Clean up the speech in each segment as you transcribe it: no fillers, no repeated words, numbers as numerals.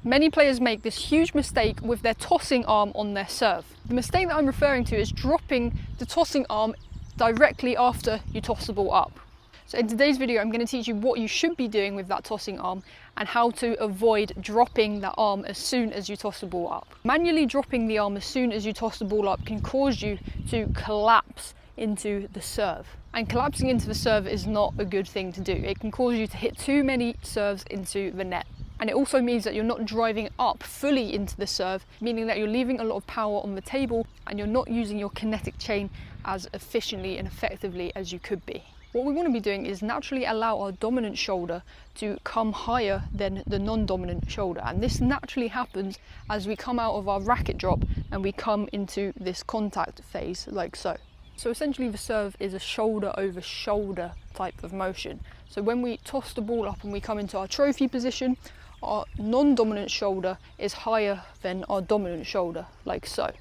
Many players make this huge mistake with their tossing arm on their serve. The mistake that I'm referring to is dropping the tossing arm directly after you toss the ball up. So in today's video, I'm going to teach you what you should be doing with that tossing arm and how to avoid dropping that arm as soon as you toss the ball up. Manually dropping the arm as soon as you toss the ball up can cause you to collapse into the serve. And collapsing into the serve is not a good thing to do. It can cause you to hit too many serves into the net. And it also means that you're not driving up fully into the serve, meaning that you're leaving a lot of power on the table and you're not using your kinetic chain as efficiently and effectively as you could be. What we want to be doing is naturally allow our dominant shoulder to come higher than the non-dominant shoulder. And this naturally happens as we come out of our racket drop and we come into this contact phase like so. So essentially the serve is a shoulder over shoulder type of motion. So when we toss the ball up and we come into our trophy position, our non-dominant shoulder is higher than our dominant shoulder, like so.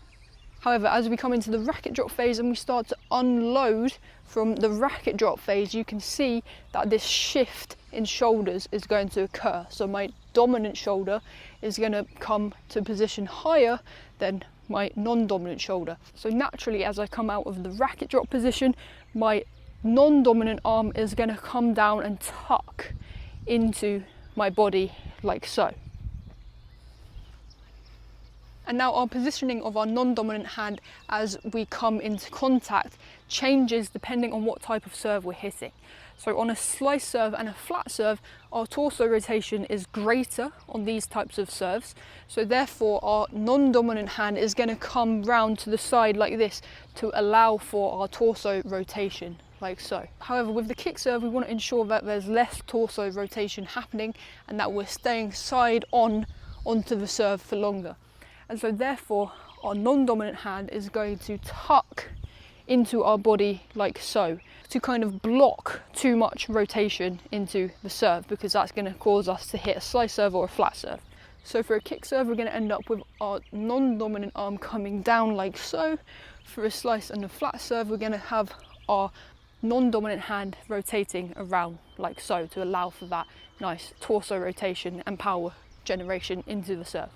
However, as we come into the racket drop phase and we start to unload from the racket drop phase, you can see that this shift in shoulders is going to occur. So my dominant shoulder is going to come to a position higher than my non-dominant shoulder. So naturally, as I come out of the racket drop position, my non-dominant arm is going to come down and tuck into my body like so. And now our positioning of our non-dominant hand as we come into contact changes depending on what type of serve we're hitting. So on a slice serve and a flat serve, our torso rotation is greater on these types of serves. So therefore our non-dominant hand is going to come round to the side like this to allow for our torso rotation, like so. However, with the kick serve, we want to ensure that there's less torso rotation happening and that we're staying side on onto the serve for longer. And so therefore our non-dominant hand is going to tuck into our body like so to kind of block too much rotation into the serve, because that's going to cause us to hit a slice serve or a flat serve. So for a kick serve, we're going to end up with our non-dominant arm coming down like so. For a slice and a flat serve, we're going to have our non-dominant hand rotating around like so to allow for that nice torso rotation and power generation into the serve.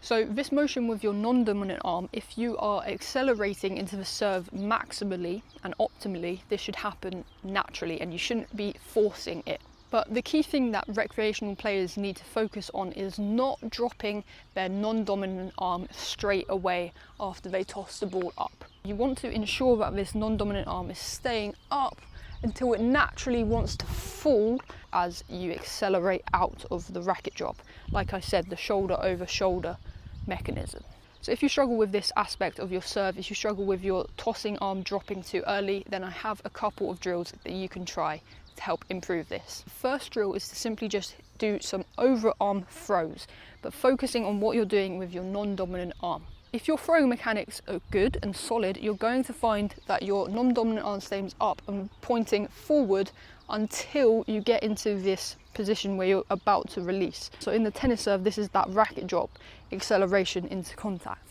So this motion with your non-dominant arm, if you are accelerating into the serve maximally and optimally, this should happen naturally and you shouldn't be forcing it. But the key thing that recreational players need to focus on is not dropping their non-dominant arm straight away after they toss the ball up. You want to ensure that this non-dominant arm is staying up until it naturally wants to fall as you accelerate out of the racket drop. Like I said, the shoulder over shoulder mechanism. So if you struggle with this aspect of your serve, if you struggle with your tossing arm dropping too early, then I have a couple of drills that you can try to help improve this. The first drill is to simply just do some overarm throws, but focusing on what you're doing with your non-dominant arm. If your throwing mechanics are good and solid, you're going to find that your non-dominant arm stays up and pointing forward until you get into this position where you're about to release. So in the tennis serve, this is that racket drop acceleration into contact.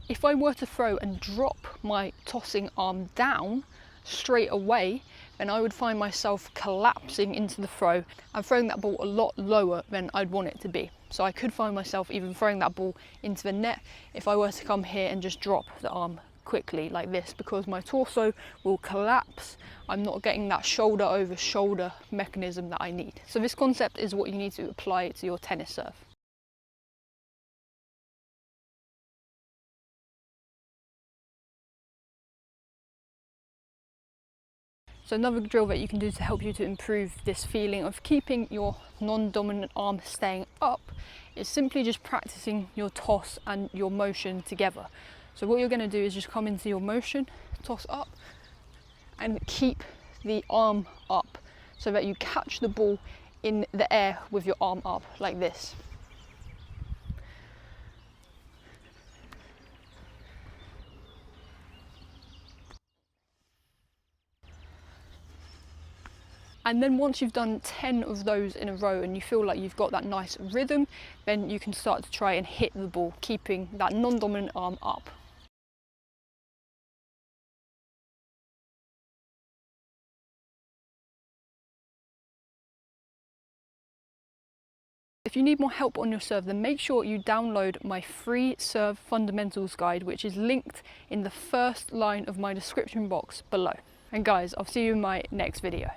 If I were to throw and drop my tossing arm down straight away, then I would find myself collapsing into the throw and throwing that ball a lot lower than I'd want it to be. So I could find myself even throwing that ball into the net if I were to come here and just drop the arm quickly like this, because my torso will collapse. I'm not getting that shoulder over shoulder mechanism that I need. So this concept is what you need to apply to your tennis serve. So another drill that you can do to help you to improve this feeling of keeping your non-dominant arm staying up is simply just practicing your toss and your motion together. So what you're going to do is just come into your motion, toss up, and keep the arm up so that you catch the ball in the air with your arm up like this. And then once you've done 10 of those in a row and you feel like you've got that nice rhythm, then you can start to try and hit the ball, keeping that non-dominant arm up. If you need more help on your serve, then make sure you download my free serve fundamentals guide, which is linked in the first line of my description box below. And guys, I'll see you in my next video.